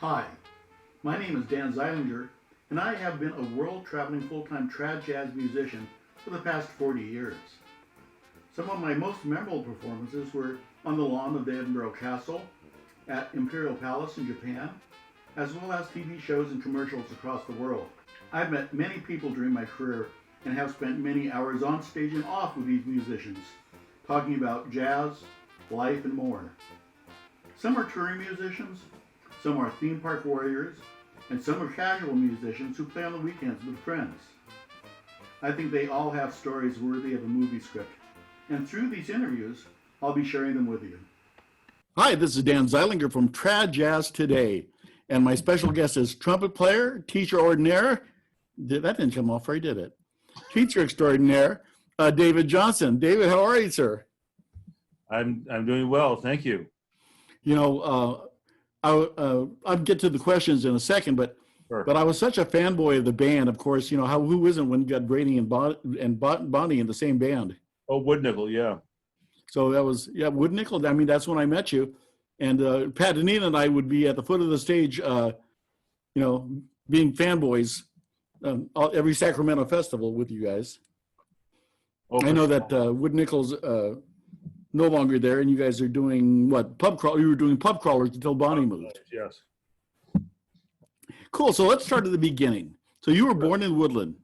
Hi, my name is Dan Zeilinger, and I have been a world-traveling full-time trad jazz musician for the past 40 years. Some of my most memorable performances were on the lawn of the Edinburgh Castle, at Imperial Palace in Japan, as well as TV shows and commercials across the world. I've met many people during my career and have spent many hours on stage and off with these musicians, talking about jazz, life, and more. Some are touring musicians, some are theme park warriors, and some are casual musicians who play on the weekends with friends. I think they all have stories worthy of a movie script, and through these interviews, I'll be sharing them with you. Hi, this is Dan Zeilinger from Trad Jazz Today, and my special guest is trumpet player, teacher ordinaire. That didn't come off right, did it? Teacher extraordinaire, David Johnson. David, how are you, sir? I'm doing well, thank you. You know, I'll get to the questions in a second, but Sure. I was such a fanboy of the band. Of course, you know who isn't when you got Brady and Bonnie in the same band. Oh, Wood Nickel, yeah. So that was Wood Nickel. I mean, that's when I met you, and Pat and Nina and I would be at the foot of the stage, being fanboys every Sacramento festival with you guys. Oh, I know that Wood Nickel's no longer there, and you guys are doing what? Pub crawl. You were doing pub crawlers until Bonnie moved. Yes. Cool. So let's start at the beginning. So you were born in Woodland.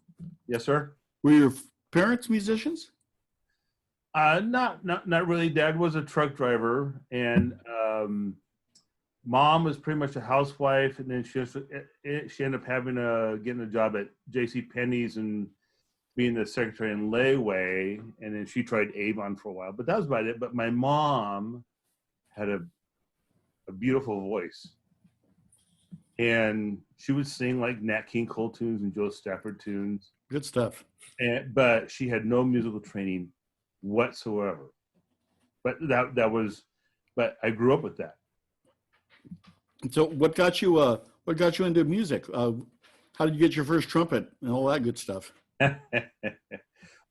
Yes, sir. Were your parents musicians? Not really. Dad was a truck driver, and Mom was pretty much a housewife, and then she ended up getting a job at J.C. Penney's and being the secretary in layaway, and then she tried Avon for a while, but that was about it. But my mom had a beautiful voice, and she would sing like Nat King Cole tunes and Joe Stafford tunes. Good stuff. But she had no musical training whatsoever. But but I grew up with that. So what got you into music? How did you get your first trumpet and all that good stuff?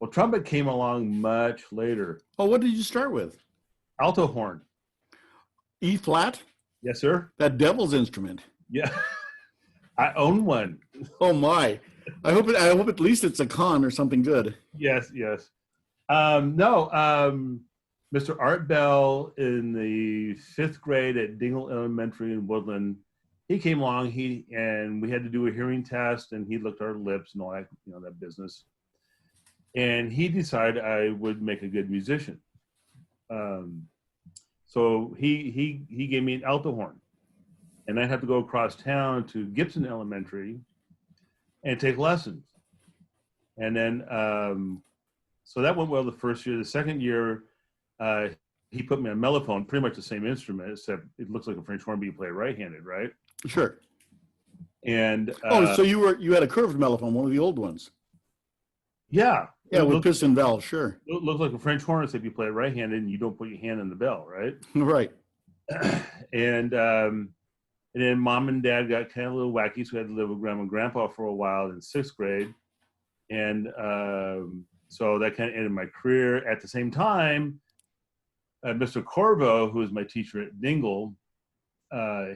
Well, trumpet came along much later. Oh, what did you start with? Alto horn. E flat? Yes, sir. That devil's instrument. Yeah. I own one. Oh my. I hope at least it's a con or something good. Yes. Mr. Art Bell in the 5th grade at Dingle Elementary in Woodland, he came along, and we had to do a hearing test, and he looked at our lips and all that, that business. And he decided I would make a good musician. So he gave me an alto horn, and I'd have to go across town to Gibson Elementary and take lessons. And then, so that went well the first year. The second year, he put me on mellophone, pretty much the same instrument, except it looks like a French horn, but you play right-handed, right? Sure. And so you had a curved mellophone, one of the old ones. Yeah. Yeah, with piston valve, sure. It looks like a French horn, except you play right-handed and you don't put your hand in the bell, right? Right. And then Mom and Dad got kind of a little wacky, so we had to live with Grandma and Grandpa for a while in 6th grade. And so that kind of ended my career. At the same time, Mr. Corvo, who was my teacher at Dingle,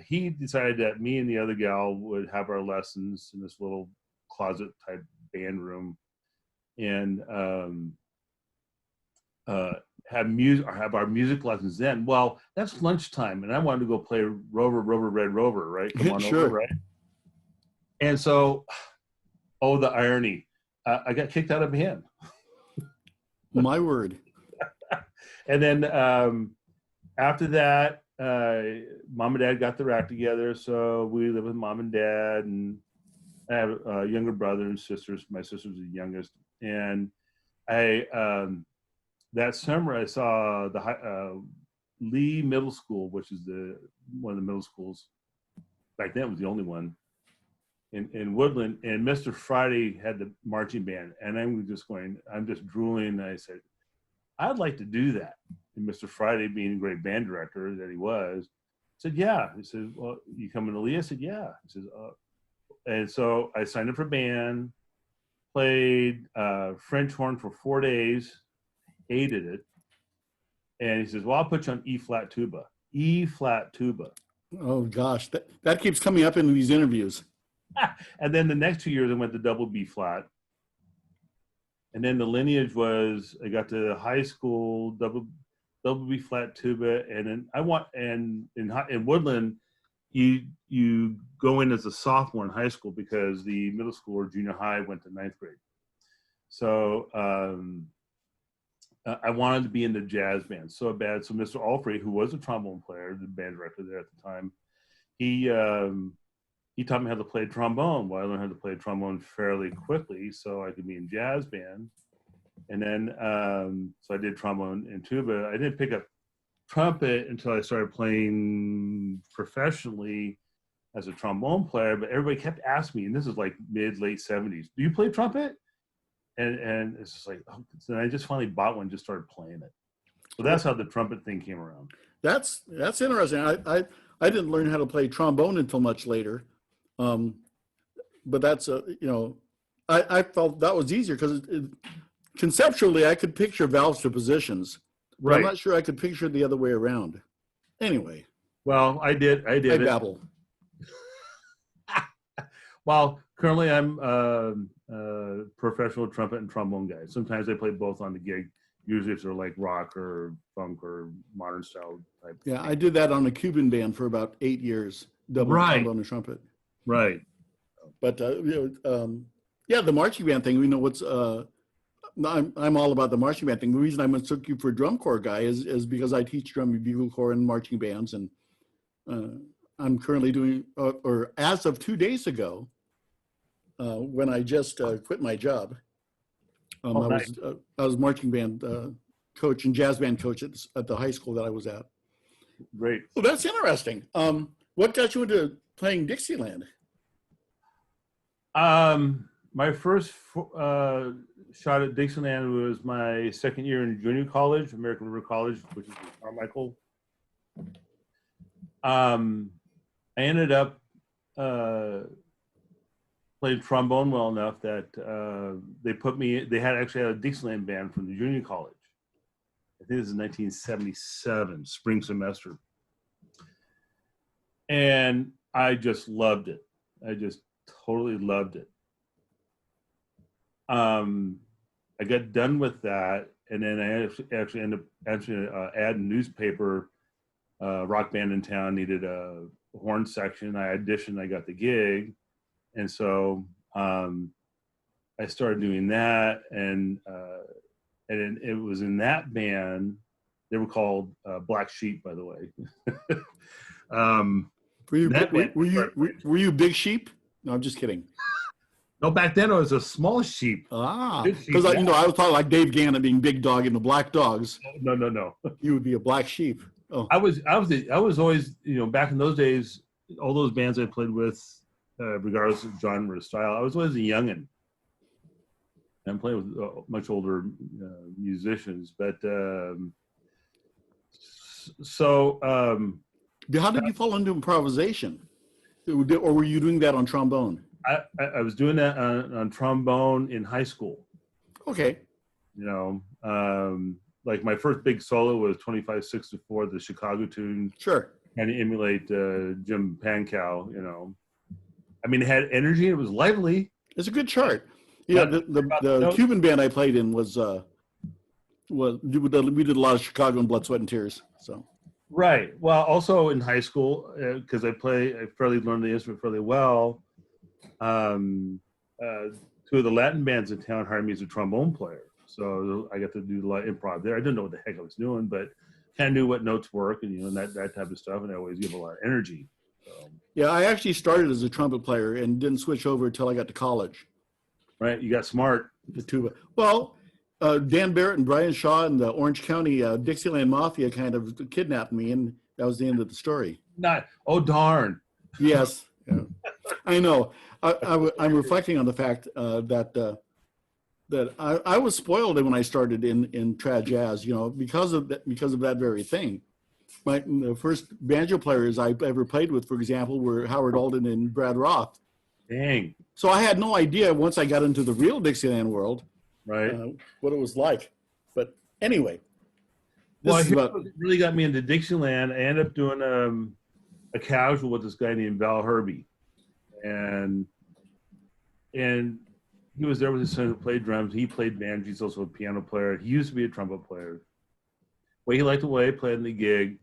he decided that me and the other gal would have our lessons in this little closet type band room, and have our music lessons then. Well, that's lunchtime, and I wanted to go play Rover, Red Rover, right? Come on sure. over, right? And so, the irony, I got kicked out of band. My word. And then after that, Mom and Dad got their act together, so we lived with Mom and Dad, and I have a younger brother and sisters. My sister's the youngest, and that summer I saw the Lee Middle School, which is one of the middle schools. Back then it was the only one in Woodland, and Mr. Friday had the marching band, and I'm just drooling, and I said, I'd like to do that. And Mr. Friday, being a great band director that he was, said, yeah. He said, well, you coming to Lee? I said, yeah. He says, and so I signed up for band, played French horn for 4 days, hated it. And he says, well, I'll put you on E flat tuba. Oh gosh, that keeps coming up in these interviews. And then the next 2 years I went to double B flat. And then the lineage was I got to high school, double B flat tuba, and then in Woodland, you go in as a sophomore in high school because the middle school or junior high went to ninth grade. So I wanted to be in the jazz band so bad. So Mr. Alfrey, who was a trombone player, the band director there at the time, he taught me how to play trombone. Well, I learned how to play trombone fairly quickly, so I could be in jazz band. And then so I did trombone and tuba. I didn't pick up trumpet until I started playing professionally as a trombone player. But everybody kept asking me, and this is like late 70s, do you play trumpet? And it's just like, oh. So I just finally bought one, just started playing it. So that's how the trumpet thing came around. That's interesting. I didn't learn how to play trombone until much later, but that's I felt that was easier because conceptually I could picture valves to positions, but right. I'm not sure I could picture the other way around. Anyway. Well, I did. I babble. Well, currently I'm a professional trumpet and trombone guy. Sometimes I play both on the gig. Usually if they're like rock or funk or modern style type. Yeah, I did that on a Cuban band for about 8 years, double trombone and trumpet. Right. But yeah, the marching band thing. What's I'm all about the marching band thing. The reason I mistook you for a drum corps guy is because I teach drum and bugle corps and marching bands, and I'm currently doing, or as of 2 days ago, when I just quit my job, nice. I was marching band coach and jazz band coach at the high school that I was at. Great. Well, that's interesting. What got you into playing Dixieland? My first shot at Dixieland was my second year in junior college, American River College, which is in Carmichael. I ended up playing trombone well enough that they actually had a Dixieland band from the junior college. I think this is 1977, spring semester. And I just loved it. I just totally loved it. I got done with that, and then I actually ended up answering an ad in newspaper. Rock band in town needed a horn section. I auditioned, I got the gig, and so I started doing that, and it was in that band. They were called Black Sheep, by the way. Were you Big Sheep? No, I'm just kidding. No, back then I was a small sheep. Because I was talking like Dave Gannon being Big Dog in the Black Dogs. No. You would be a black sheep. Oh. I was always, back in those days, all those bands I played with, regardless of genre or style, I was always a youngin'. I'm playing with much older musicians, but how did you fall into improvisation, or were you doing that on trombone? I was doing that on trombone in high school. Okay. Like my first big solo was 25-64, the Chicago tune. Sure. And to emulate Jim Pankow, I mean, it had energy. It was lively. It's a good chart. Yeah, the Cuban band I played in was we did a lot of Chicago and Blood, Sweat, and Tears. So. Right. Well, also in high school, because I fairly learned the instrument fairly well. Two of the Latin bands in town hired me as a trombone player, so I got to do a lot of improv there. I didn't know what the heck I was doing, but kind of knew what notes work and that type of stuff, and I always give a lot of energy. So. Yeah, I actually started as a trumpet player and didn't switch over until I got to college. Right, you got smart. The tuba. Well, Dan Barrett and Brian Shaw and the Orange County Dixieland Mafia kind of kidnapped me, and that was the end of the story. Oh darn. Yes, yeah. I know. I'm reflecting on the fact that I was spoiled when I started in trad jazz, because of that very thing. The first banjo players I ever played with, for example, were Howard Alden and Brad Roth. Dang. So I had no idea once I got into the real Dixieland world, right, what it was like. But anyway. Well, what really got me into Dixieland, I ended up doing a casual with this guy named Val Herbie, and he was there with his son who played drums. He played banjo. He's also a piano player. He used to be a trumpet player. Well, he liked the way he played in the gig,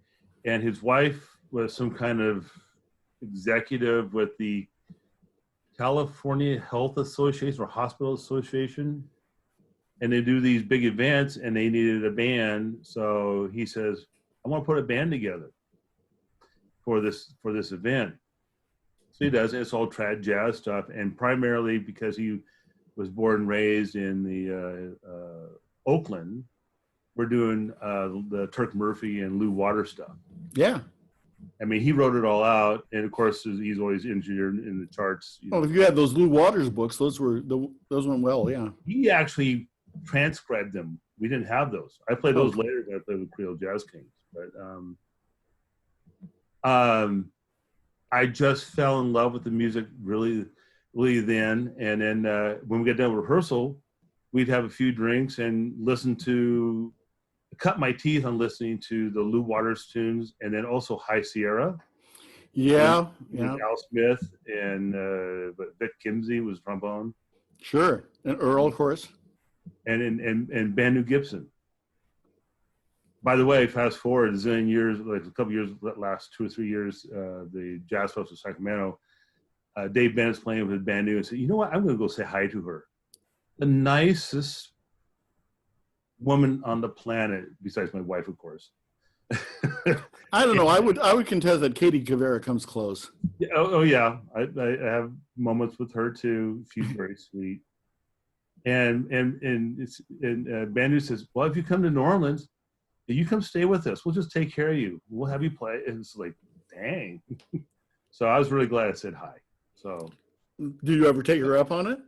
and his wife was some kind of executive with the California Health Association or Hospital Association, and they do these big events, and they needed a band. So he says, "I want to put a band together for this event." So he does. It's all trad jazz stuff, and primarily because he was born and raised in the Oakland, we're doing the Turk Murphy and Lou Waters stuff. Yeah. I mean, he wrote it all out, and of course, he's always engineered in the charts. Well, if you had those Lou Waters books, those went well. Yeah. He actually transcribed them. We didn't have those. I played those later when I played with Creole Jazz Kings. But I just fell in love with the music really then. And then when we got done with rehearsal, we'd have a few drinks and cut my teeth on listening to the Lou Waters tunes, and then also High Sierra. Yeah. Al Smith and Vic Kimsey was trombone. Sure. And Earl, of course. And Banu Gibson. By the way, fast forward a zillion years, like a couple years, last 2 or 3 years, the Jazz Fest of Sacramento, Dave Bennett's playing with Banu and said, "You know what? I'm going to go say hi to her." The nicest woman on the planet, besides my wife, of course. I don't know. I would contest that Katie Cavera comes close. Yeah, oh yeah, I have moments with her too. She's very sweet. And Banu says, "Well, if you come to New Orleans, you come stay with us. We'll just take care of you. We'll have you play." And it's like, dang. So I was really glad I said hi. So, did you ever take her up on it?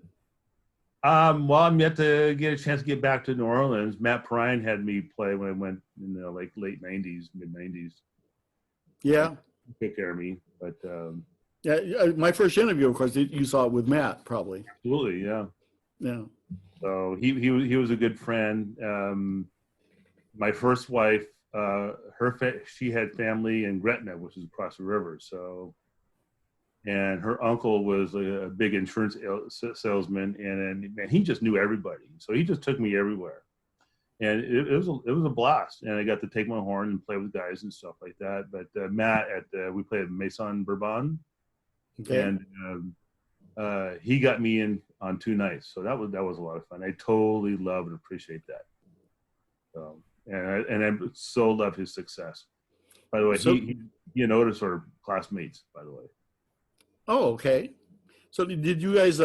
Well, I'm yet to get a chance to get back to New Orleans. Matt Prine had me play when I went in the like late '90s, mid '90s. Yeah, he took care of me. But yeah, my first interview, of course, you saw it with Matt, probably. Absolutely, yeah. Yeah. So he was a good friend. My first wife, she had family in Gretna, which is across the river. So, and her uncle was a big insurance salesman, and he just knew everybody. So he just took me everywhere, and it was a blast. And I got to take my horn and play with guys and stuff like that. But Matt we played at Maison Bourbon, okay. And he got me in on 2 nights. So that was a lot of fun. I totally love and appreciate that. So. And I so love his success. By the way, he and Otis are classmates. By the way. Oh, okay. So did you guys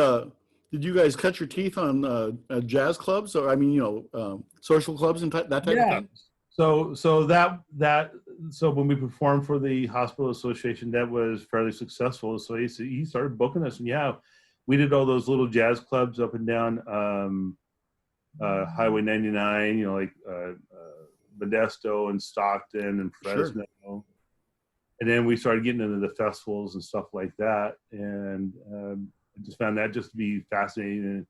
cut your teeth on jazz clubs, or social clubs and that type of thing? So when we performed for the Hospital Association, that was fairly successful. So he started booking us, and we did all those little jazz clubs up and down Highway 99, like Modesto and Stockton and Fresno. Sure. And then we started getting into the festivals and stuff like that. And I just found that just to be fascinating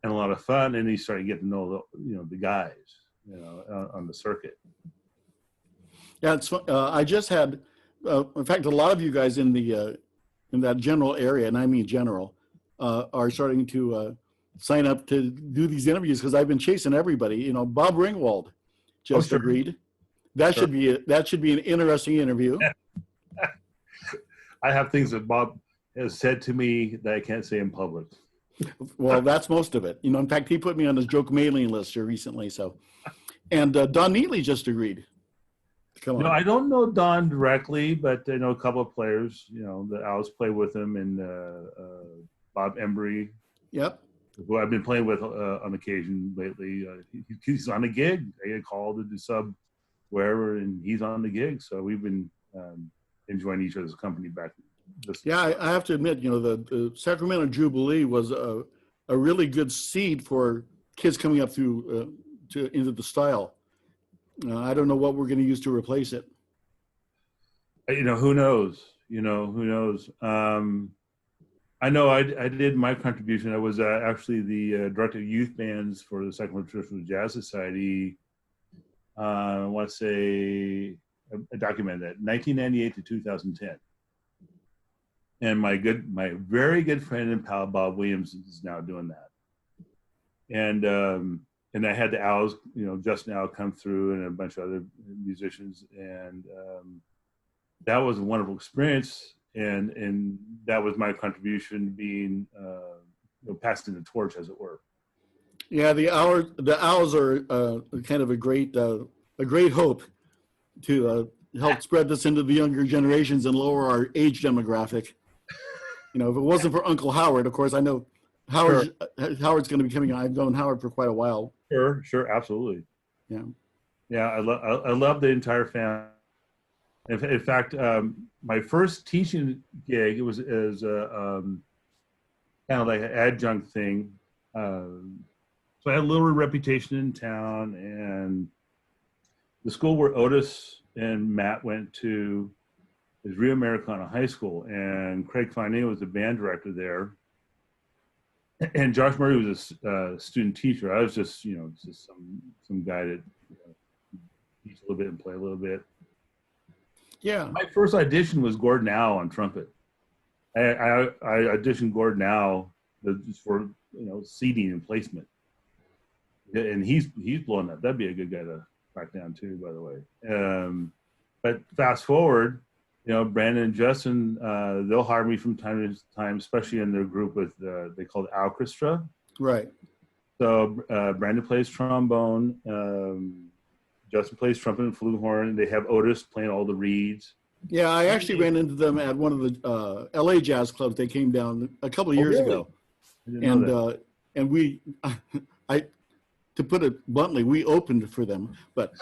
and a lot of fun. And he started getting to know the guys, on the circuit. Yeah, it's fun. I just had, in fact, a lot of you guys in that general area, and I mean general, are starting to sign up to do these interviews, because I've been chasing everybody. Bob Ringwald just agreed. That should be an interesting interview. I have things that Bob has said to me that I can't say in public. Well, that's most of it. In fact, he put me on his joke mailing list here recently. So, and Don Neely just agreed. Come on. No, I don't know Don directly, but I know a couple of players. That I always play with him, and Bob Embry. Yep. Who I've been playing with on occasion lately. He's on a gig. I get called to do sub wherever, and he's on the gig. So we've been enjoying each other's company back. Yeah, I have to admit, the Sacramento Jubilee was a really good seed for kids coming up through into the style. I don't know what we're going to use to replace it. Who knows? Who knows? I know I did my contribution. I was actually the director of youth bands for the Sacramento Traditional Jazz Society. I want to say I documented that 1998 to 2010. And my very good friend and pal Bob Williams is now doing that. And I had the Owls, Justin Owl come through and a bunch of other musicians, and that was a wonderful experience. And that was my contribution, being passing the torch, as it were. Yeah, the Owls are kind of a great hope to help spread this into the younger generations and lower our age demographic. If it wasn't for Uncle Howard, of course, I know Howard's going to be coming on. I've known Howard for quite a while. Sure, absolutely. Yeah. I love the entire family. In fact, my first teaching gig, it was as kind of like an adjunct thing. So I had a little reputation in town, and the school where Otis and Matt went to is Rio Americana High School, and Craig Fine was the band director there. And Josh Murray was a student teacher. I was just some guy that teach a little bit and play a little bit. Yeah. My first audition was Gordon Owl on trumpet. I auditioned Gordon Owl just for seating and placement. And he's blowing up. That'd be a good guy to track down too, by the way. But fast forward, Brandon and Justin, they'll hire me from time to time, especially in their group with they call it Aucestra. Right. So Brandon plays trombone, Justin plays trumpet and flugelhorn, and they have Otis playing all the reeds. Yeah, I actually ran into them at one of the LA jazz clubs. They came down a couple of years ago, and we, to put it bluntly, we opened for them. But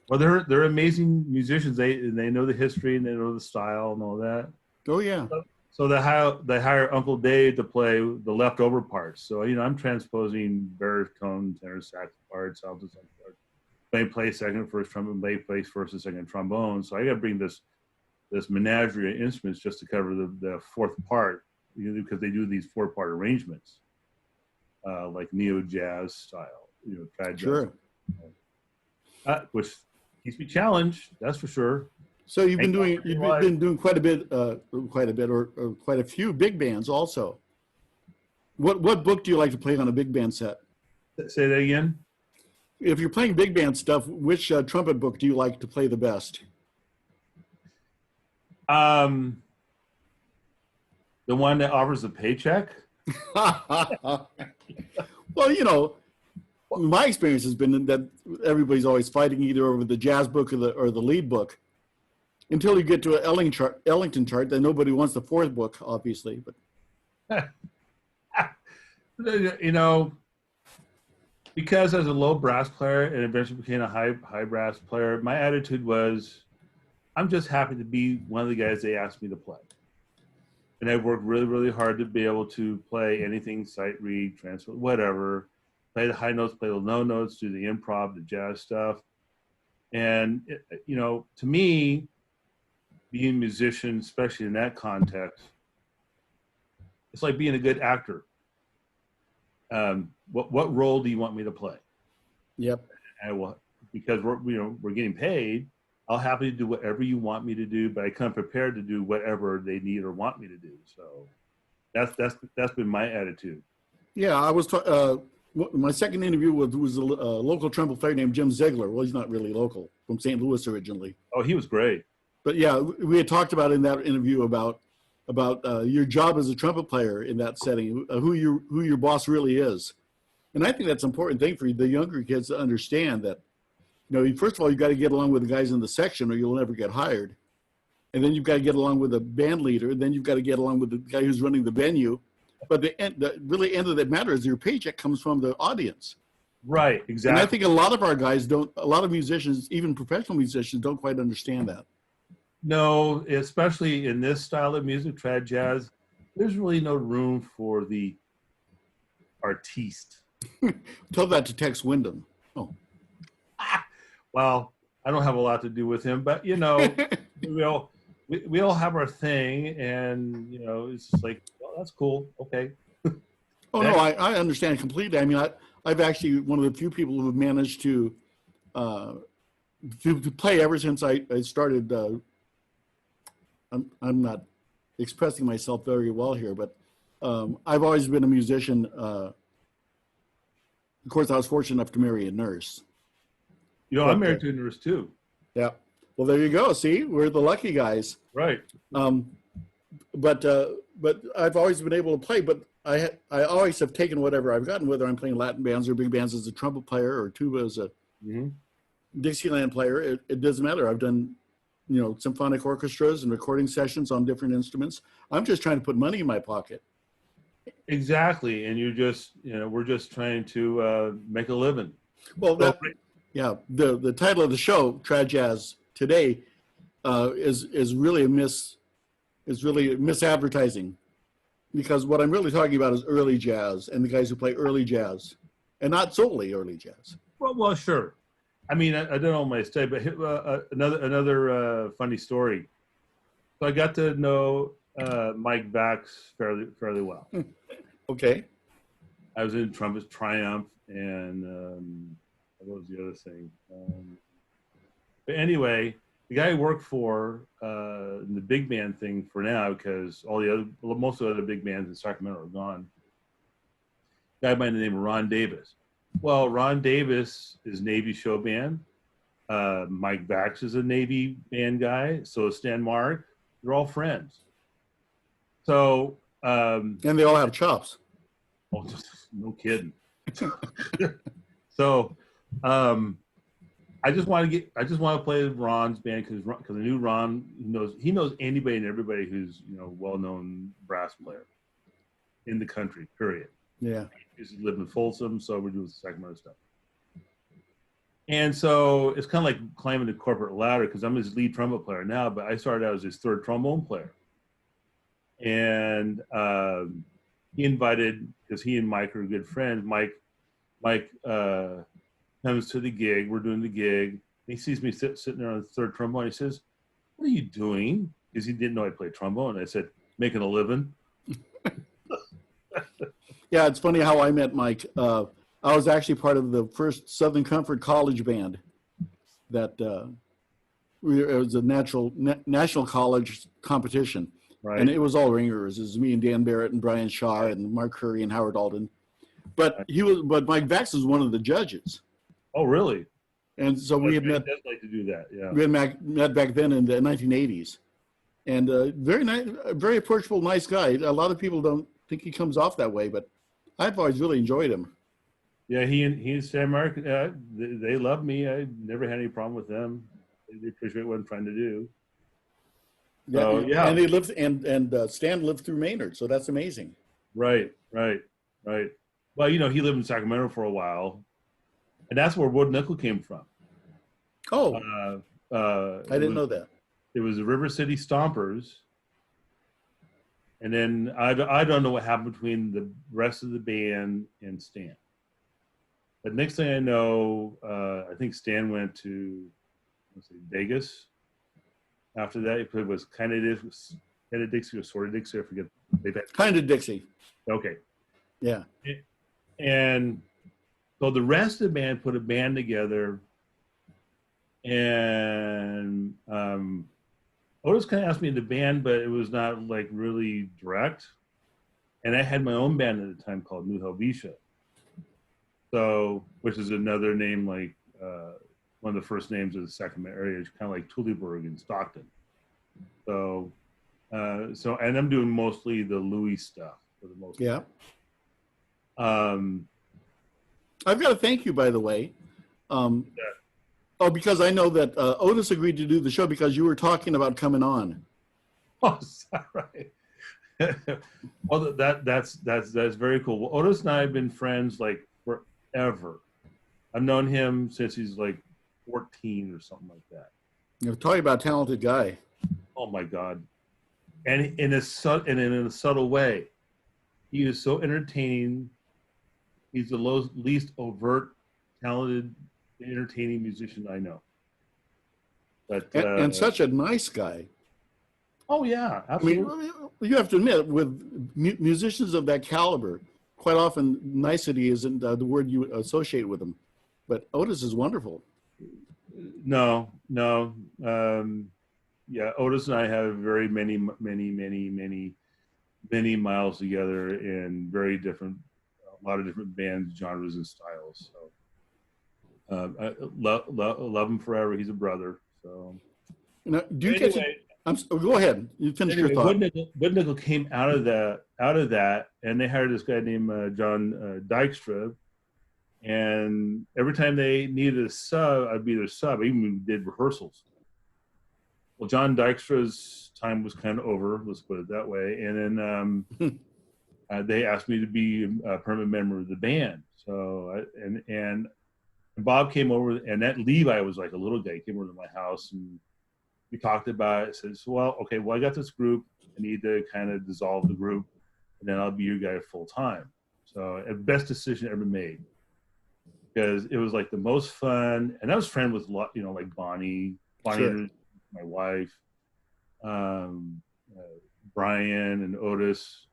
well, they're amazing musicians. They know the history and they know the style and all that. Oh yeah. So they hire Uncle Dave to play the leftover parts. So I'm transposing baritone, tenor sax parts, alto sax parts. They play second, first trumpet. They play first and second trombone. So I got to bring this menagerie of instruments just to cover the fourth part, because they do these 4-part arrangements, like neo jazz style, trad jazz. Sure. Which keeps me challenged, that's for sure. So you've been doing quite a bit, or quite a few big bands also. What book do you like to play on a big band set? Say that again. If you're playing big band stuff, which trumpet book do you like to play the best? The one that offers a paycheck. Well, my experience has been that everybody's always fighting either over the jazz book or the lead book, until you get to an Ellington chart. Then nobody wants the fourth book, obviously. But because as a low brass player and eventually became a high brass player, my attitude was, I'm just happy to be one of the guys they asked me to play. And I worked really, really hard to be able to play anything, sight read, transfer, whatever. Play the high notes, play the low notes, do the improv, the jazz stuff. And, to me, being a musician, especially in that context, it's like being a good actor. What role do you want me to play? Yep. Because we're getting paid, I'll happily do whatever you want me to do, but I come prepared to do whatever they need or want me to do. So that's been my attitude. Yeah, I was my second interview was a local trumpet player named Jim Ziegler. Well, he's not really local, from St. Louis originally. Oh, he was great. But yeah, we had talked about in that interview about your job as a trumpet player in that setting, who your boss really is. And I think that's an important thing for the younger kids to understand that, first of all, you've got to get along with the guys in the section or you'll never get hired. And then you've got to get along with the band leader. And then you've got to get along with the guy who's running the venue. But the really end of that matter is your paycheck comes from the audience. Right, exactly. And I think a lot of our guys a lot of musicians, even professional musicians, don't quite understand that. No, especially in this style of music, trad jazz, there's really no room for the artiste. Tell that to Tex Wyndham. Oh. Well, I don't have a lot to do with him, but we all have our thing, and it's just like, well, that's cool, okay. Oh no, I understand completely. I mean, I've actually one of the few people who have managed to play ever since I started I'm not expressing myself very well here, but I've always been a musician. Of course, I was fortunate enough to marry a nurse. You know, But, I'm married to a nurse too. Yeah. Well, there you go. See, we're the lucky guys. Right. But I've always been able to play. But I always have taken whatever I've gotten, whether I'm playing Latin bands or big bands as a trumpet player or tuba as a Dixieland player. It doesn't matter. I've done, symphonic orchestras and recording sessions on different instruments. I'm just trying to put money in my pocket. Exactly. And you're just, we're just trying to make a living. Well, yeah. The title of the show, Trad Jazz Today, is really misadvertising, because what I'm really talking about is early jazz and the guys who play early jazz, and not solely early jazz. Well, sure. I mean, I don't know my study, but another funny story. So I got to know Mike Vax fairly well. Okay. I was in Trumpet Triumph, and what was the other thing? But anyway, the guy I worked for in the big band thing for now, because most of the other big bands in Sacramento are gone. A guy by the name of Ron Davis. Well, Ron Davis is Navy show band. Mike Vax is a Navy band guy. So is Stan Mark. They're all friends. So and they all have chops. Oh, no kidding. So I just want to play Ron's band because I knew Ron he knows anybody and everybody who's well-known brass player in the country. Period. Yeah. He used to live in Folsom, so we're doing Sacramento stuff. And so it's kind of like climbing the corporate ladder, because I'm his lead trumpet player now, but I started out as his third trombone player. And he invited, because he and Mike are good friends. Mike comes to the gig. We're doing the gig. He sees me sitting there on the third trombone. He says, "What are you doing?" Because he didn't know I played trombone. I said, "Making a living." Yeah, it's funny how I met Mike. I was actually part of the first Southern Comfort College band that it was a national college competition. Right. And it was all ringers. It was me and Dan Barrett and Brian Shaw and Mark Curry and Howard Alden. But Mike Vax was one of the judges. Oh, really? And so we had met. Does like to do that, yeah. We had met back then in the 1980s, and very nice, very approachable, nice guy. A lot of people don't think he comes off that way, but I've always really enjoyed him. Yeah, he and Sam Mark, they love me. I never had any problem with them. They appreciate what I'm trying to do. Yeah, so, yeah. And he lived, and Stan lived through Maynard, so that's amazing. Right. Well, he lived in Sacramento for a while, and that's where Wood Nickel came from. Oh, I didn't know that. It was the River City Stompers, and then I don't know what happened between the rest of the band and Stan. But next thing I know, I think Stan went to Vegas. After that, it was kind of Dixie or sort of Dixie. I forget. Kind of Dixie. Okay. Yeah. And so the rest of the band put a band together, and Otis kind of asked me in the band, but it was not like really direct. And I had my own band at the time called New Helvetia. So, which is another name like one of the first names of the Sacramento area, is kind of like Tulleyburg and Stockton. So, and I'm doing mostly the Louis stuff for the most part. Yeah. I've got to thank you, by the way. Because I know that Otis agreed to do the show because you were talking about coming on. Oh, sorry. Well, that's very cool. Well, Otis and I have been friends like forever. I've known him since he's like 14 or something like that. You're talking about a talented guy. Oh my God! And in a subtle way, he is so entertaining. He's the least overt, talented, entertaining musician I know. But and such a nice guy. Oh yeah, absolutely. I mean, you have to admit, with musicians of that caliber, quite often nicety isn't the word you associate with them. But Otis is wonderful. No. yeah, Otis and I have very many miles together in very different, a lot of different bands, genres, and styles. So I love him forever. He's a brother. So Now, do you get to? Go ahead. You finish your thought. Wood Nickel came out of that, and they hired this guy named John Dykstra. And every time they needed a sub, I'd be their sub. I even did rehearsals. Well, John Dykstra's time was kind of over, let's put it that way. And then they asked me to be a permanent member of the band. So, and Bob came over, and that Levi was like a little guy. He came over to my house, and we talked about it. Says, well, okay, well, I got this group. I need to kind of dissolve the group, and then I'll be your guy full time. So, best decision ever made. Because it was like the most fun, and I was friend with a lot, you know, like Bonnie, sure. My wife, Brian and Otis.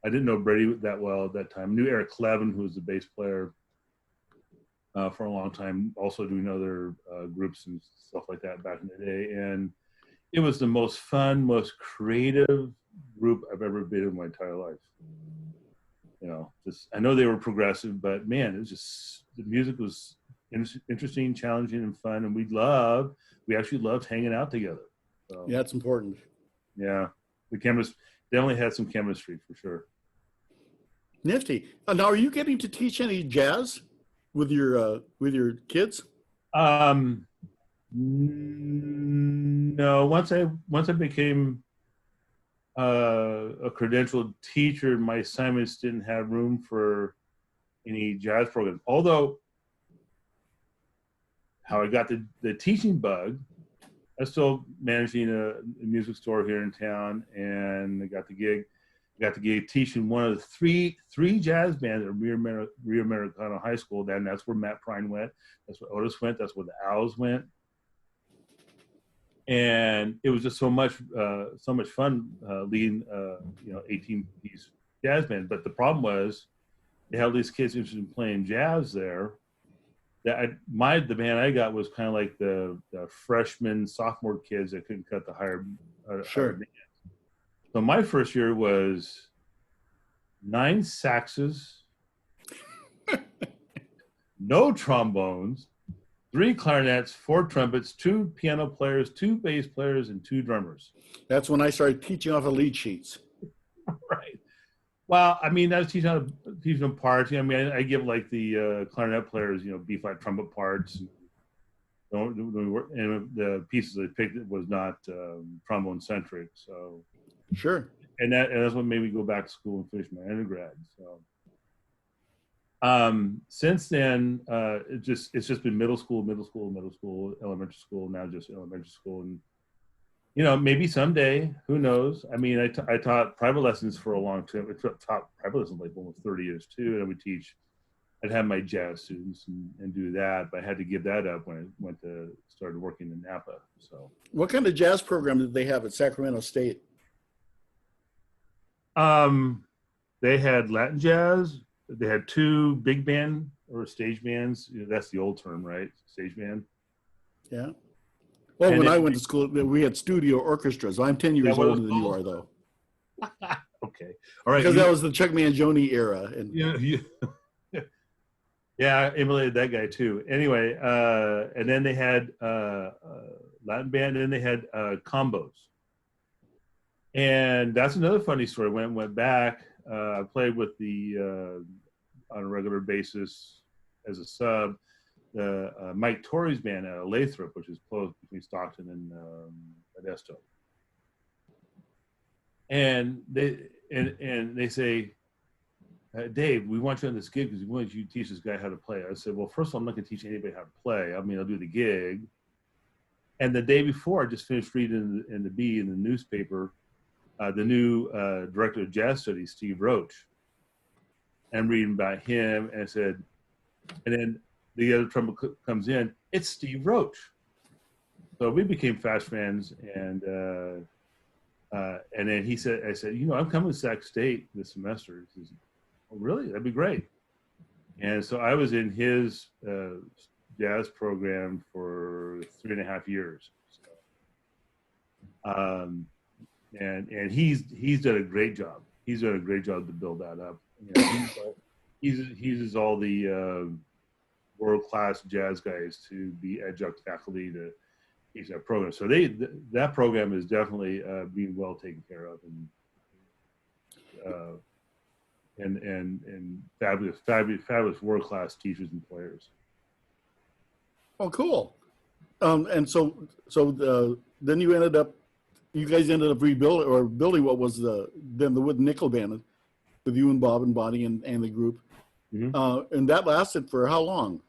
I didn't know Brady that well at that time. I knew Eric Clevin, who was the bass player for a long time, also doing other groups and stuff like that back in the day. And it was the most fun, most creative group I've ever been in my entire life. You know, just I know they were progressive, but man, it was just the music was interesting, challenging, and fun, and we actually loved hanging out together. So, yeah, it's important. Yeah, the chemistry definitely had some chemistry for sure. Nifty. Now, are you getting to teach any jazz with your kids? No. Once I became a credentialed teacher, my assignments didn't have room for any jazz program. Although, how I got the teaching bug, I was still managing a music store here in town, and I got the gig teaching one of the three jazz bands at Rio Americano High School. Then that's where Matt Prine went. That's where Otis went. That's where the Owls went. And it was just so much fun leading 18-piece jazz band. But the problem was they had all these kids interested in playing jazz there. The band I got was kind of like the freshman, sophomore kids that couldn't cut the higher band. So my first year was 9 saxes, no trombones, 3 clarinets, 4 trumpets, 2 piano players, 2 bass players, and 2 drummers. That's when I started teaching off of lead sheets. Right. Well, I mean, I was teaching them parts. I mean, I give like the clarinet players, B-flat trumpet parts. And the pieces I picked was not trombone centric. So sure. And that's what made me go back to school and finish my undergrad. So since then, it's just been middle school, elementary school, now just elementary school, and maybe someday, who knows? I mean, I taught private lessons for a long time. I taught private lessons like almost 30 years too, and I'd have my jazz students and do that, but I had to give that up when I started working in Napa. So, what kind of jazz program did they have at Sacramento State? They had Latin jazz. They had 2 big band or stage bands. That's the old term, right? Stage band. Yeah. Well, when I went to school, we had studio orchestras. I'm 10 years older than you are, though. Okay. All right. Because that was the Chuck Mangione era. And yeah, I emulated that guy too. Anyway, and then they had Latin band, and then they had combos. And that's another funny story. When I went back, I played with on a regular basis as a sub, the Mike Torres Band at Lathrop, which is close between Stockton and Modesto. And they say, Dave, we want you on this gig because we want you to teach this guy how to play. I said, well, first of all, I'm not going to teach anybody how to play. I mean, I'll do the gig. And the day before, I just finished reading in the newspaper, the new director of jazz studies, Steve Roach. I'm reading about him, and I said, and then the other trumpet comes in, it's Steve Roach. So we became fast friends, and then I said, I'm coming to Sac State this semester. He says, oh, really? That'd be great. And so I was in his jazz program for 3.5 years. So And he's done a great job. He's done a great job to build that up. You know, he uses all the world-class jazz guys to be adjunct faculty to teach that program. So that program is definitely being well taken care of, and fabulous world-class teachers and players. Oh, cool. And so then you guys ended up rebuilding or building what was the Wood Nickel Band with you and Bob and Bonnie and the group. Mm-hmm. And that lasted for how long?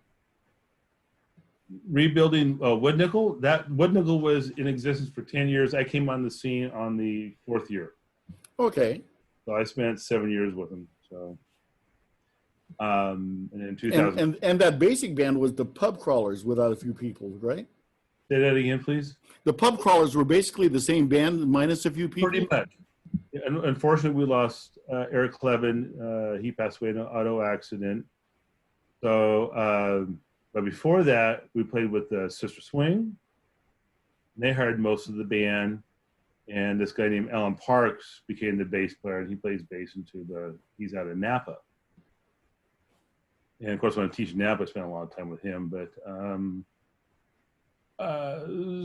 Rebuilding Wood Nickel. That Wood Nickel was in existence for 10 years. I came on the scene on the 4th year. Okay. So I spent 7 years with them. So, and in 2000. And that basic band was the Pub Crawlers without a few people, right? Say that again, please. The Pub Crawlers were basically the same band minus a few people. Pretty much. Unfortunately, we lost Eric Clevin. He passed away in an auto accident. So, but before that, we played with Sister Swing. They hired most of the band, and this guy named Alan Parks became the bass player, and he plays bass he's out of Napa. And of course, when I teach Napa, I spent a lot of time with him. But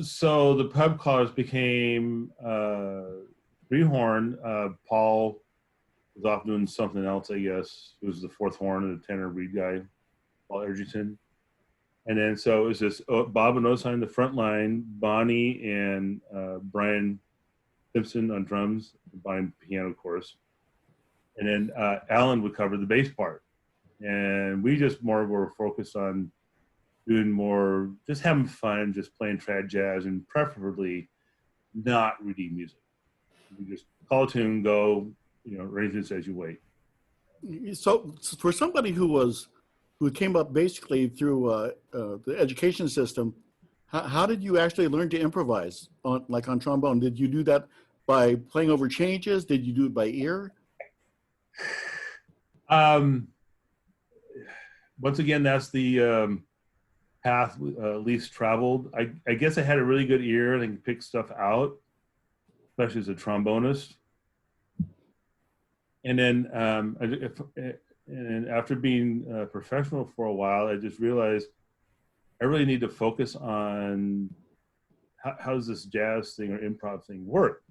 so the Pub Crawlers became three-horn. Paul was off doing something else, I guess. It was the fourth horn and the tenor reed guy, Paul Edgerton. And then so it was just Bob and Osa on the front line, Bonnie and Brian Simpson on drums, Bonnie piano, of course. And then Alan would cover the bass part. And we just more were focused on doing more, just having fun, just playing trad jazz, and preferably not reading music. We just call a tune, go, arrangements as you wait. So for somebody who came up basically through the education system, how did you actually learn to improvise on trombone? Did you do that by playing over changes? Did you do it by ear? Once again, that's the path least traveled. I guess I had a really good ear and I could pick stuff out, especially as a trombonist. And then and after being professional for a while, I just realized I really need to focus on how does this jazz thing or improv thing work.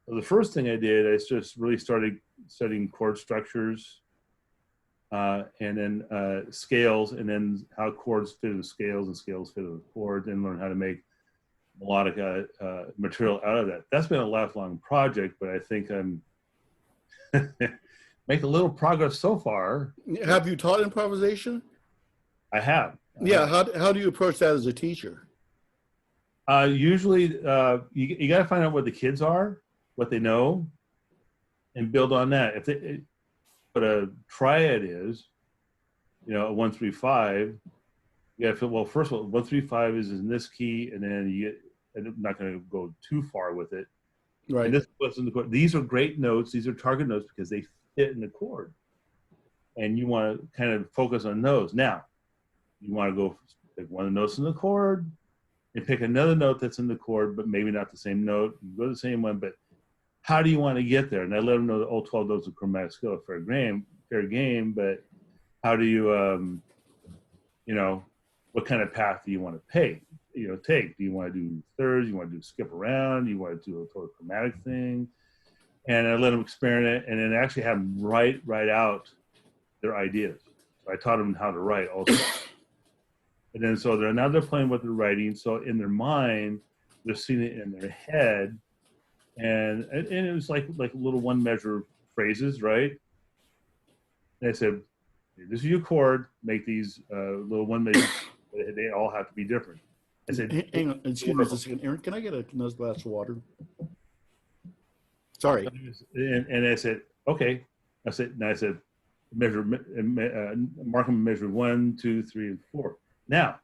So the first thing I did, I just really started studying chord structures, and then scales, and then how chords fit in the scales and scales fit in the chords, and learn how to make melodic material out of that. That's been a lifelong project, but I think I'm making a little progress so far. Have you taught improvisation? I have. Yeah. How do you approach that as a teacher? Usually, you got to find out what the kids are, what they know, and build on that. But a triad is, a 1-3-5. You got to feel, well, first of all, 1-3-5 is in this key, and then I'm not going to go too far with it. Right. And this was in the chord. These are great notes. These are target notes because they fit in the chord, and you want to kind of focus on those. Now, you want to go pick one of the notes in the chord, and pick another note that's in the chord, but maybe not the same note. You go to the same one, but how do you want to get there? And I let them know the all 12 notes of chromatic scale are fair game, but how do you, what kind of path do you want to take? Do you want to do thirds? You want to do skip around? You want to do a total chromatic thing? And I let them experiment, and then actually have them write out their ideas. So I taught them how to write also. And then so they're playing what they're writing. So in their mind, they're seeing it in their head. And it was like little one measure phrases, right? And I said, this is your chord, make these little one measure, they all have to be different. I said, hang on, excuse me just a second. Aaron, can I get a nice glass of water? Sorry. And I said, okay. I said, measure, mark them measure 1, 2, 3, and 4. Now,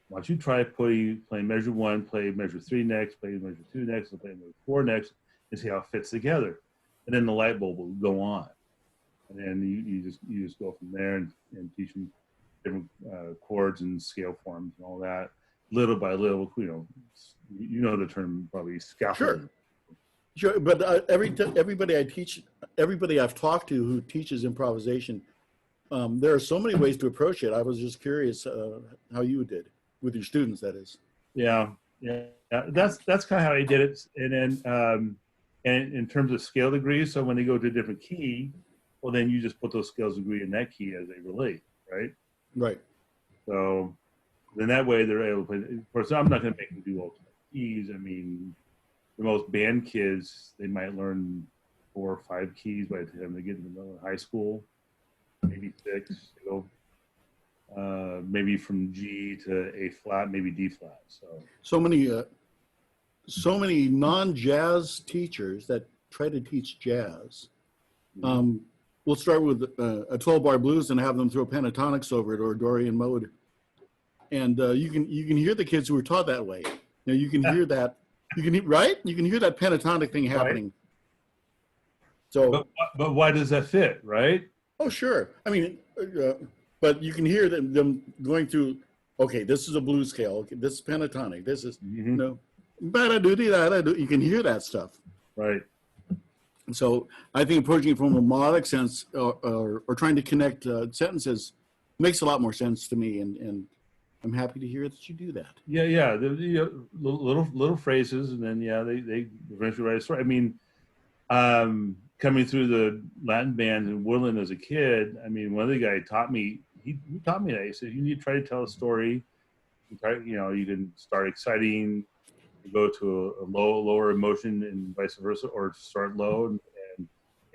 why don't you try playing measure 1, play measure 3 next, play measure 2 next, and play measure 4 next, and see how it fits together. And then the light bulb will go on. And then you just go from there and teach them different chords and scale forms and all that. little by little, you know the term probably scaffolding. Sure, but everybody I've talked to who teaches improvisation, there are so many ways to approach it. I was just curious how you did with your students, that is. Yeah. That's kind of how I did it. And then, and in terms of scale degrees, so when they go to a different key, well, then you just put those scales degree in that key as they relate, right? Right. So then that way they're able to play. Of course, I'm not going to make them do ultimate keys. I mean, the most band kids, they might learn 4 or 5 keys by the time they get into high school, maybe 6. Maybe from G to A flat, maybe D flat. So many non-jazz teachers that try to teach jazz. We'll start with a 12-bar blues and have them throw pentatonics over it or Dorian mode, and you can hear the kids who are taught that way. You can hear that. You can hear that pentatonic thing happening. Right. So, but why does that fit, right? Oh, sure. I mean, but you can hear them going through. Okay, this is a blues scale. Okay, this is pentatonic. This is you can hear that stuff. Right. So I think approaching it from a melodic sense or trying to connect sentences makes a lot more sense to me, and I'm happy to hear that you do that. Yeah. The little phrases, and then they eventually write a story. I mean, coming through the Latin bands in Woodland as a kid, I mean, one of the guys taught me. He taught me that. He said, you need to try to tell a story. You can start exciting, go to a lower emotion, and vice versa, or start low and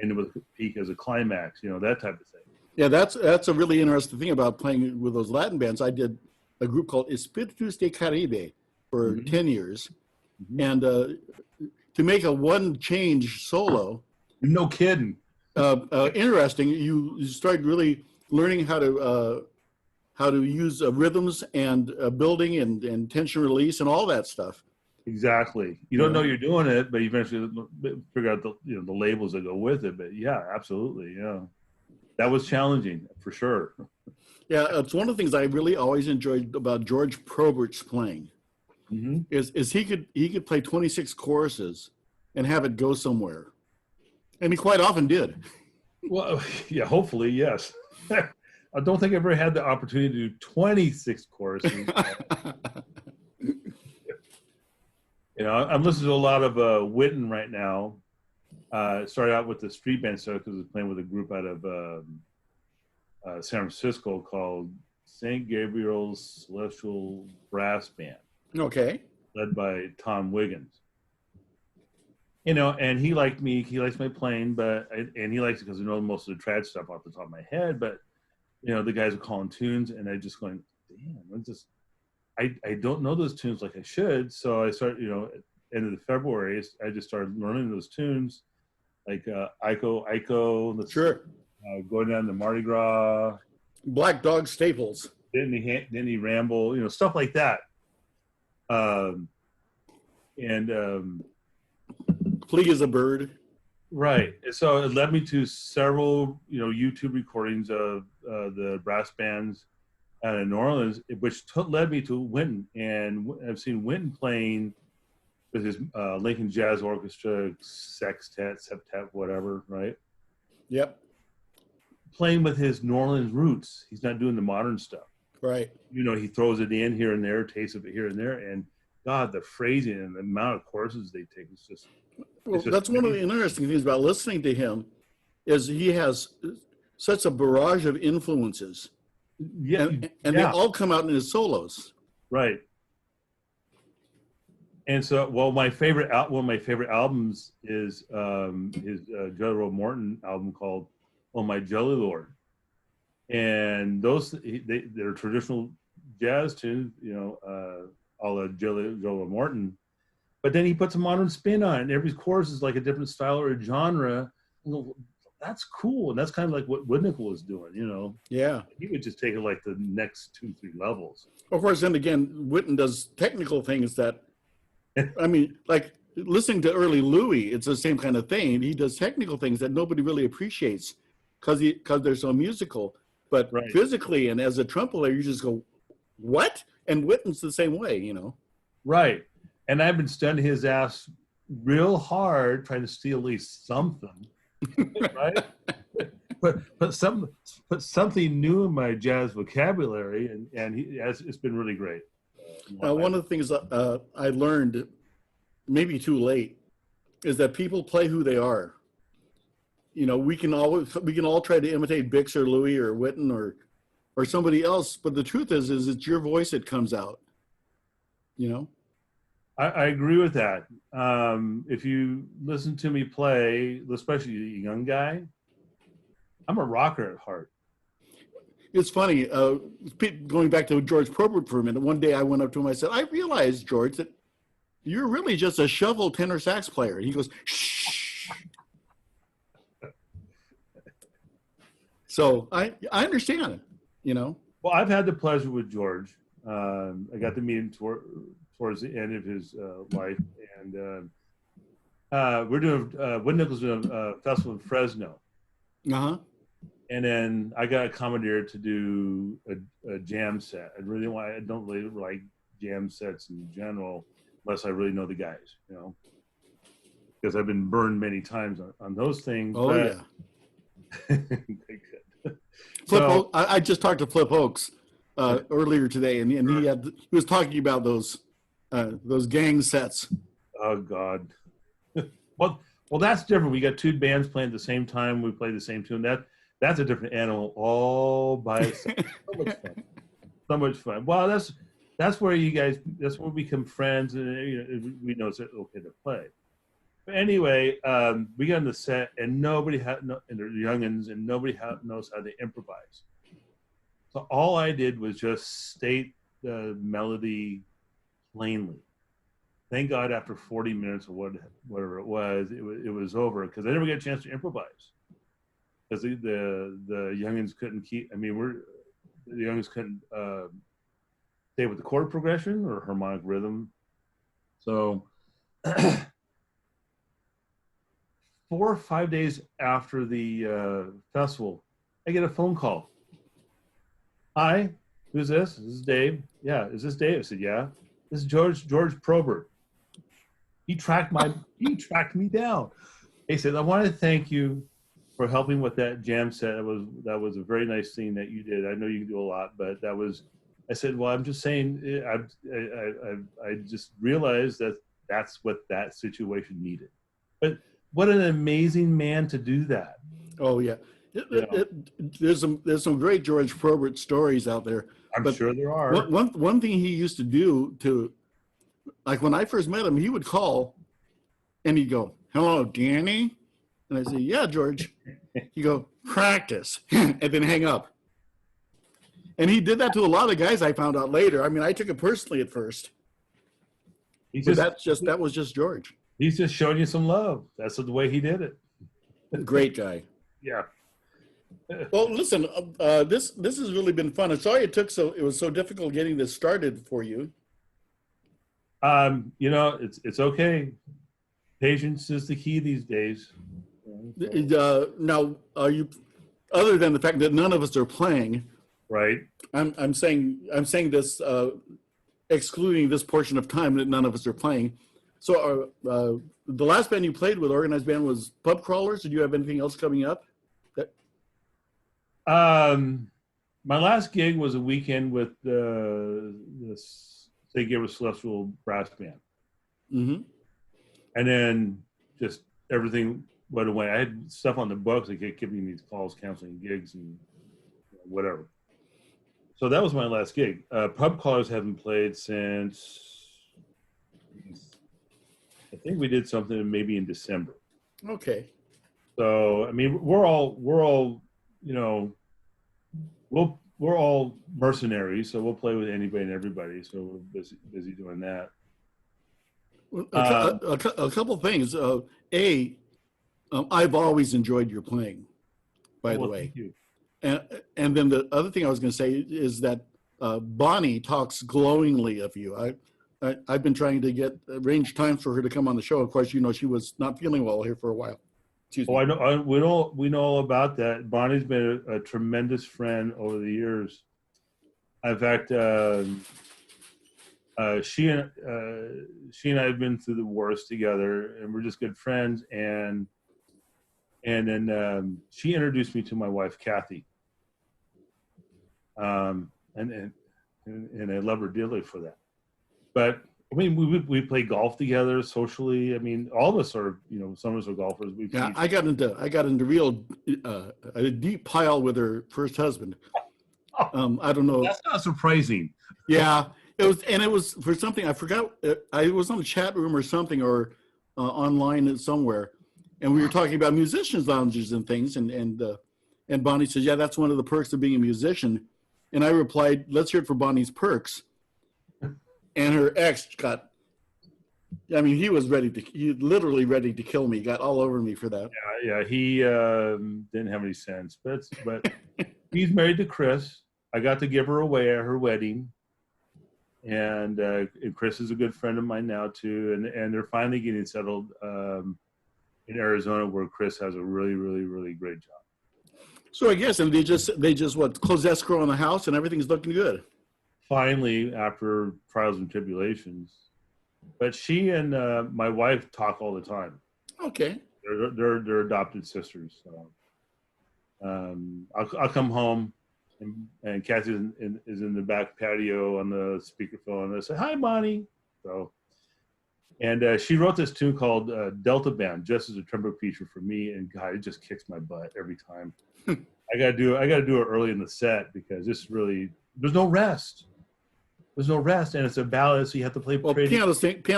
end with a peak as a climax. That type of thing. Yeah, that's a really interesting thing about playing with those Latin bands. I did a group called Espíritus de Caribe for 10 years, and to make a one change solo. No kidding. Interesting. You start really learning how to use rhythms and building and tension release and all that stuff. Exactly. You don't know you're doing it, but you eventually figure out the labels that go with it. But yeah, absolutely. Yeah. That was challenging for sure. Yeah. It's one of the things I really always enjoyed about George Probert's playing is he could play 26 choruses and have it go somewhere. And he quite often did. Well, yeah, hopefully, yes. I don't think I ever had the opportunity to do 26 choruses. I'm listening to a lot of Witten right now. Started out with the street band stuff because I was playing with a group out of San Francisco called St. Gabriel's Celestial Brass Band. Okay. Led by Tom Wiggins. And he liked me. He likes my playing, and he likes it because I know most of the trad stuff off the top of my head. But the guys are calling tunes, and I just going, damn, I don't know those tunes like I should. So I started, end of February, I just started learning those tunes, like Iko. Sure. Going down to Mardi Gras. Black Dog Staples. Didn't he ramble? Stuff like that. Flee as a bird. Right. So it led me to several, YouTube recordings of the brass bands out of New Orleans, which led me to Wynton. And I've seen Wynton playing with his Lincoln Jazz Orchestra, sextet, septet, whatever, right? Yep. Playing with his New Orleans roots. He's not doing the modern stuff. Right. He throws it in here and there, taste of it here and there. And God, the phrasing and the amount of courses they take is just... Well, that's one of the interesting things about listening to him is he has such a barrage of influences. Yeah, and they all come out in his solos. Right. And so, one of my favorite albums is his Jelly Roll Morton album called "Oh My Jelly Lord," and they're traditional jazz tunes, all of Jelly Roll Morton. But then he puts a modern spin on it, and every chorus is like a different style or a genre. That's cool, and that's kind of like what Nickle was doing, Yeah. He would just take it like the next 2-3 levels. Of course, then again, Witten does technical things that, I mean, like listening to early Louis, it's the same kind of thing. He does technical things that nobody really appreciates because they're so musical. But physically and as a trumpet player, you just go, what? And Witten's the same way, you know. Right. And I've been studying his ass real hard, trying to steal at least something. Right? Put something new in my jazz vocabulary, and it's been really great. One of the things I learned, maybe too late, is that people play who they are. You know, we can all try to imitate Bix or Louis or Witten or somebody else, but the truth is it's your voice that comes out. You know. I agree with that. If you listen to me play, especially a young guy, I'm a rocker at heart. It's funny, going back to George Probert for a minute, one day I went up to him, I said, I realized, George, that you're really just a shovel tenor sax player. And he goes, shh. So I understand, you know. Well, I've had the pleasure with George. I got to meet him towards the end of his life. And we're doing, Wood Nickel's doing a festival in Fresno. Uh-huh. And then I got commandeered to do a jam set. I don't really like jam sets in general, unless I really know the guys, you know, because I've been burned many times on those things. Oh, but... yeah. So, I just talked to Flip Oaks earlier today, and he was talking about those gang sets. Oh God. Well, that's different. We got two bands playing at the same time. We play the same tune. That's a different animal all by itself. So much fun. So much fun. Well, that's where that's where we become friends, and you know, we know it's okay to play. But anyway, we got in the set, and nobody and they're youngins, and nobody knows how to improvise. So all I did was just state the melody plainly. Thank God, after 40 minutes or whatever it was over, because I never get a chance to improvise. Because the youngins couldn't keep. I mean, the youngins couldn't stay with the chord progression or harmonic rhythm. So 4 or 5 days after the festival, I get a phone call. Hi, who's this? This is Dave. Yeah, is this Dave? I said, yeah. This is George Probert. He tracked me down. He said, I want to thank you for helping with that jam set. That was a very nice thing that you did. I know you can do a lot, but I said, well, I'm just saying, I just realized that that's what that situation needed. But what an amazing man to do that. Oh yeah. There's some great George Probert stories out there. I'm sure there are. One thing he used to do like when I first met him, he would call and he'd go, hello, Danny. And I say, yeah, George. He'd go, practice, and then hang up. And he did that to a lot of guys I found out later. I mean, I took it personally at first. That was just George. He's just showing you some love. That's the way he did it. Great guy. Yeah. Well, listen, this has really been fun. I'm sorry it was so difficult getting this started for you. You know, it's okay. Patience is the key these days. Now, are you, other than the fact that none of us are playing, right? I'm saying this, excluding this portion of time that none of us are playing. So, the last band you played with, organized band, was Pub Crawlers. Did you have anything else coming up? My last gig was a weekend with the St. Gabriel Celestial Brass Band. Mm-hmm. And then just everything went away. I had stuff on the books. They kept giving me these calls, canceling gigs and whatever. So that was my last gig. Pub Crawlers haven't played since, I think we did something maybe in December. Okay. So, I mean, we're all, you know, we're all mercenaries, so we'll play with anybody and everybody. So we're busy doing that. A couple things. I've always enjoyed your playing, by the way. Thank you. And then the other thing I was going to say is that Bonnie talks glowingly of you. I've been trying to arrange times for her to come on the show. Of course, you know, she was not feeling well here for a while. I know. We know all about that. Bonnie's been a tremendous friend over the years. In fact, She and I have been through the wars together, and we're just good friends. And then she introduced me to my wife, Kathy. And I love her dearly for that. But I mean, we play golf together socially. I mean, all of us are, some of us are golfers. Yeah, I got into real a deep pile with her first husband. I don't know. That's not surprising. Yeah, it was for something I forgot. I was on a chat room or something, or online somewhere, and we were talking about musicians' lounges and things. And Bonnie says, "Yeah, that's one of the perks of being a musician." And I replied, "Let's hear it for Bonnie's perks." And her ex he was literally ready to kill me. He got all over me for that. Yeah, he didn't have any sense. But he's married to Chris. I got to give her away at her wedding. And Chris is a good friend of mine now, too. And they're finally getting settled in Arizona, where Chris has a really, really, really great job. So I guess, and they just close escrow on the house and everything's looking good. Finally, after trials and tribulations. But she and my wife talk all the time. Okay. They're adopted sisters. So I'll come home, and Kathy is in the back patio on the speakerphone, and I say, "Hi, Bonnie." So, and she wrote this tune called Delta Band, just as a trumpet feature for me, and God, it just kicks my butt every time. I gotta do it early in the set, because there's no rest. There's no rest, and it's a ballad, so you have to play. Well, piano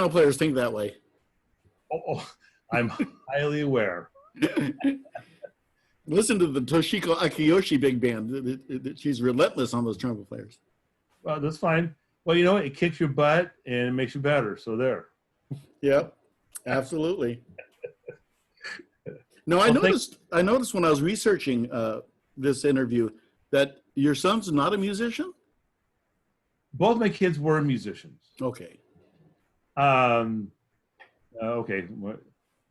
players think that way. Oh, I'm highly aware. Listen to the Toshiko Akiyoshi Big Band. She's relentless on those trumpet players. Well, that's fine. Well, it kicks your butt and it makes you better. So there. Yep, absolutely. No, I noticed when I was researching this interview that your son's not a musician. Both my kids were musicians. Okay. Okay.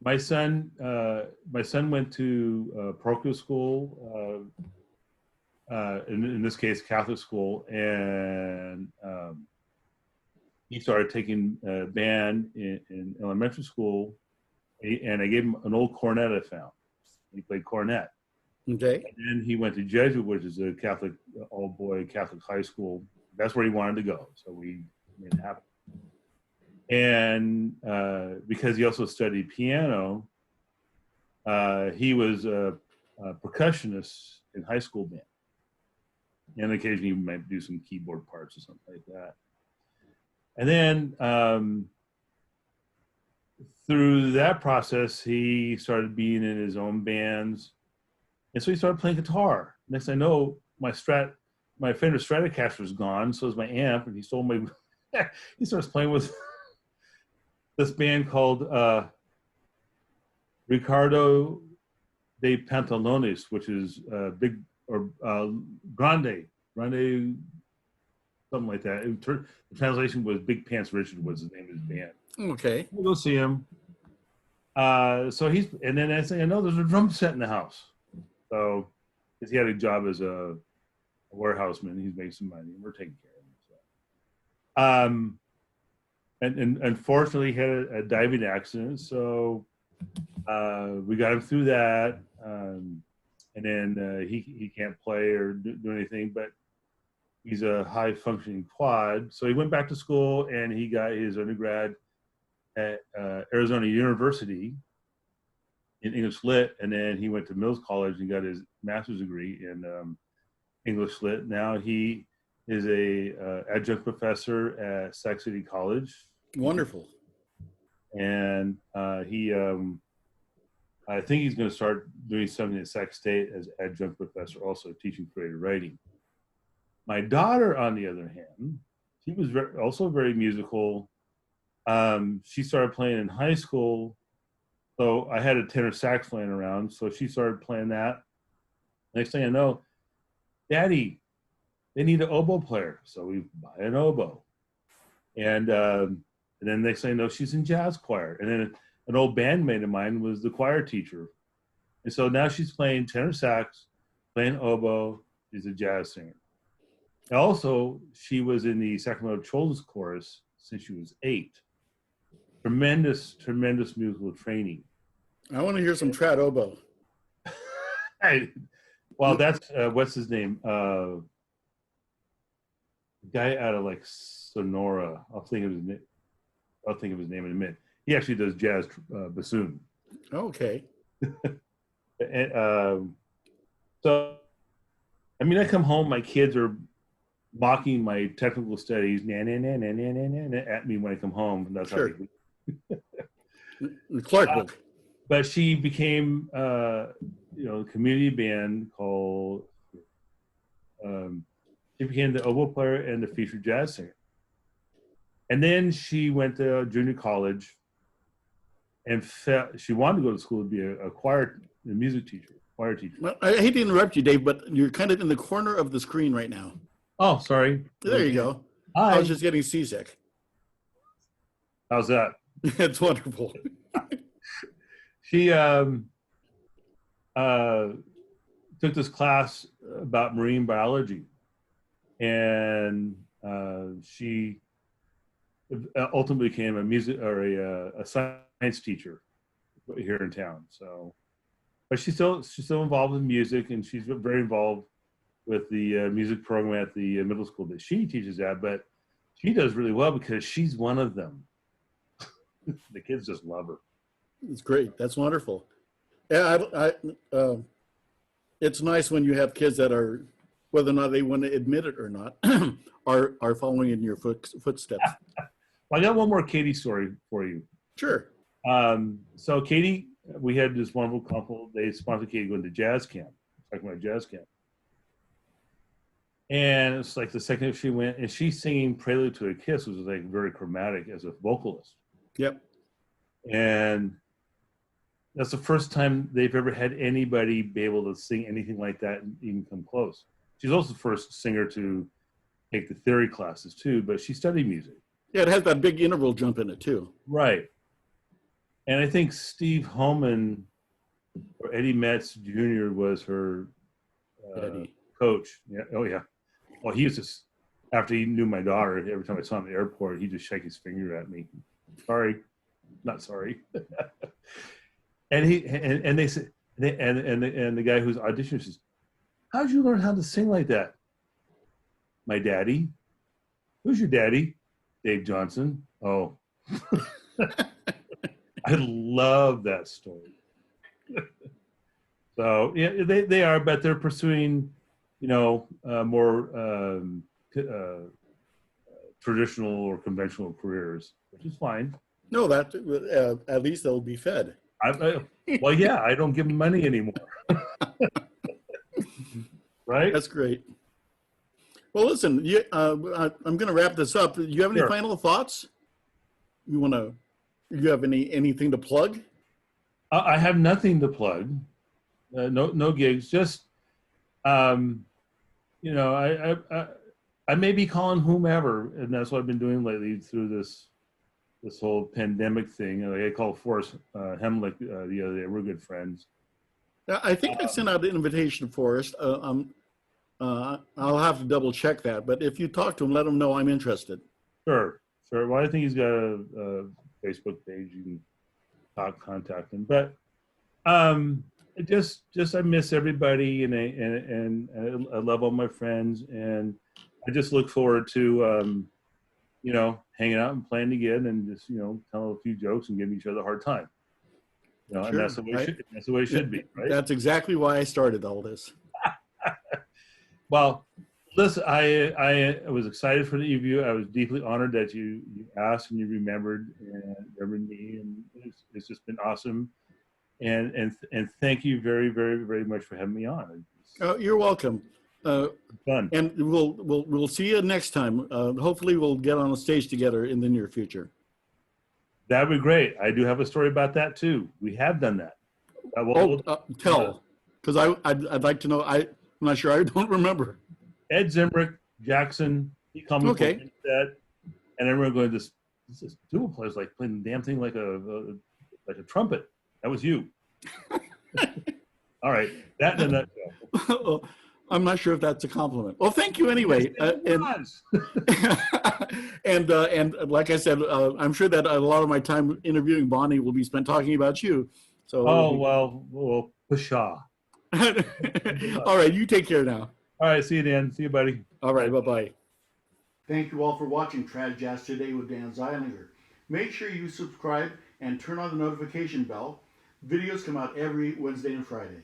My son went to parochial school, in this case Catholic school, and he started taking band in elementary school, and I gave him an old cornet I found. He played cornet. Okay. And then he went to Jesuit, which is a Catholic all-boy Catholic high school. That's where he wanted to go, so we made it happen. And because he also studied piano, he was a percussionist in high school band. And occasionally he might do some keyboard parts or something like that. And then through that process, he started being in his own bands. And so he started playing guitar. Next thing I know, my Fender Stratocaster is gone, so is my amp, and he stole my, he starts playing with this band called Ricardo de Pantalones, which is big, or Grande, something like that. The translation was Big Pants Richard was the name of his band. Okay. We'll go see him. So and then I say, I know there's a drum set in the house. So, because he had a job as a warehouseman, he's making some money, and we're taking care of him. So. And unfortunately, he had a diving accident, so we got him through that. And then he can't play or do anything, but he's a high-functioning quad. So he went back to school, and he got his undergrad at Arizona University in English Lit, and then he went to Mills College and got his master's degree in English Lit. Now he is a adjunct professor at Sac City College. Wonderful. And he, I think he's going to start doing something at Sac State as adjunct professor, also teaching creative writing. My daughter, on the other hand, she was also very musical. She started playing in high school. So I had a tenor sax playing around, so she started playing that. Next thing I know, Daddy, they need an oboe player. So we buy an oboe. And then next thing I know, she's in jazz choir. And then an old bandmate of mine was the choir teacher. And so now she's playing tenor sax, playing oboe. She's a jazz singer. Also, she was in the Sacramento Children's Chorus since she was 8. Tremendous musical training. I want to hear some trad oboe. Well, that's what's his name? The guy out of like Sonora. I'll think of his name in a minute. He actually does jazz bassoon. Okay. And, so, I mean, I come home, my kids are mocking my technical studies at me when I come home. And that's Sure. how they The Clark book. But she became, a community band called. She became the oboe player and the featured jazz singer. And then she went to junior college, and she wanted to go to school to be a music teacher, choir teacher. Well, I hate to interrupt you, Dave, but you're kind of in the corner of the screen right now. Oh, sorry. There you go. Hi. I was just getting seasick. How's that? It's wonderful. She took this class about marine biology, and she ultimately became a music or a science teacher here in town. So, but she's still involved in music, and she's very involved with the music program at the middle school that she teaches at. But she does really well because she's one of them. The kids just love her. It's great. That's wonderful. Yeah, it's nice when you have kids that are, whether or not they want to admit it or not, are following in your footsteps. Well, I got one more Katie story for you. Sure. So Katie, we had this wonderful couple. They sponsored Katie going to jazz camp, talking about jazz camp. And it's like the second she went, and she's singing "Prelude to a Kiss," which was like very chromatic as a vocalist. Yep. And that's the first time they've ever had anybody be able to sing anything like that and even come close. She's also the first singer to take the theory classes too, but she studied music. Yeah, it has that big interval jump in it too. Right. And I think Steve Homan or Eddie Metz Jr. was her coach. Yeah. Oh yeah. Well, he was just, after he knew my daughter, every time I saw him at the airport, he'd just shake his finger at me. Sorry, not sorry. And they said, and the guy who's auditioning says, "How'd you learn how to sing like that?" "My daddy." "Who's your daddy?" "Dave Johnson." Oh. I love that story. So yeah, they are, but they're pursuing, more traditional or conventional careers, which is fine. No, that at least they'll be fed. Well, yeah, I don't give them money anymore. Right? That's great. Well, listen, I'm going to wrap this up. Do you have any Sure. final thoughts? You have anything to plug? I have nothing to plug. No gigs. Just, I may be calling whomever, and that's what I've been doing lately through this whole pandemic thing. I called Forrest Hemlick the other day. We're good friends. I think I sent out an invitation to Forrest. I'll have to double check that, but if you talk to him, let him know I'm interested. Sure. Well, I think he's got a Facebook page. You can contact him. But just I miss everybody, and I love all my friends, and I just look forward to hanging out and playing again, and just tell a few jokes and giving each other a hard time. Sure. And that's the way it should be, right? That's exactly why I started all this. Well, listen, I was excited for the interview. I was deeply honored that you asked and you remembered me, and it's just been awesome. And thank you very, very, very much for having me on. You're welcome. Fun. And we'll see you next time. Hopefully, we'll get on the stage together in the near future. That'd be great. I do have a story about that too. We have done that. Tell, because I'd like to know. I'm not sure. I don't remember. Ed Zimbrick, Jackson, he called me Okay. that, and everyone going, this dual player's like playing the damn thing like a trumpet. That was you. All right, that in a nutshell. I'm not sure if that's a compliment. Well, thank you anyway. And like I said, I'm sure that a lot of my time interviewing Bonnie will be spent talking about you. So. Oh, well, pshaw. All right, you take care now. All right, see you, Dan. See you, buddy. All right, bye-bye. Thank you all for watching Trad Jazz Today with Dan Zeilinger. Make sure you subscribe and turn on the notification bell. Videos come out every Wednesday and Friday.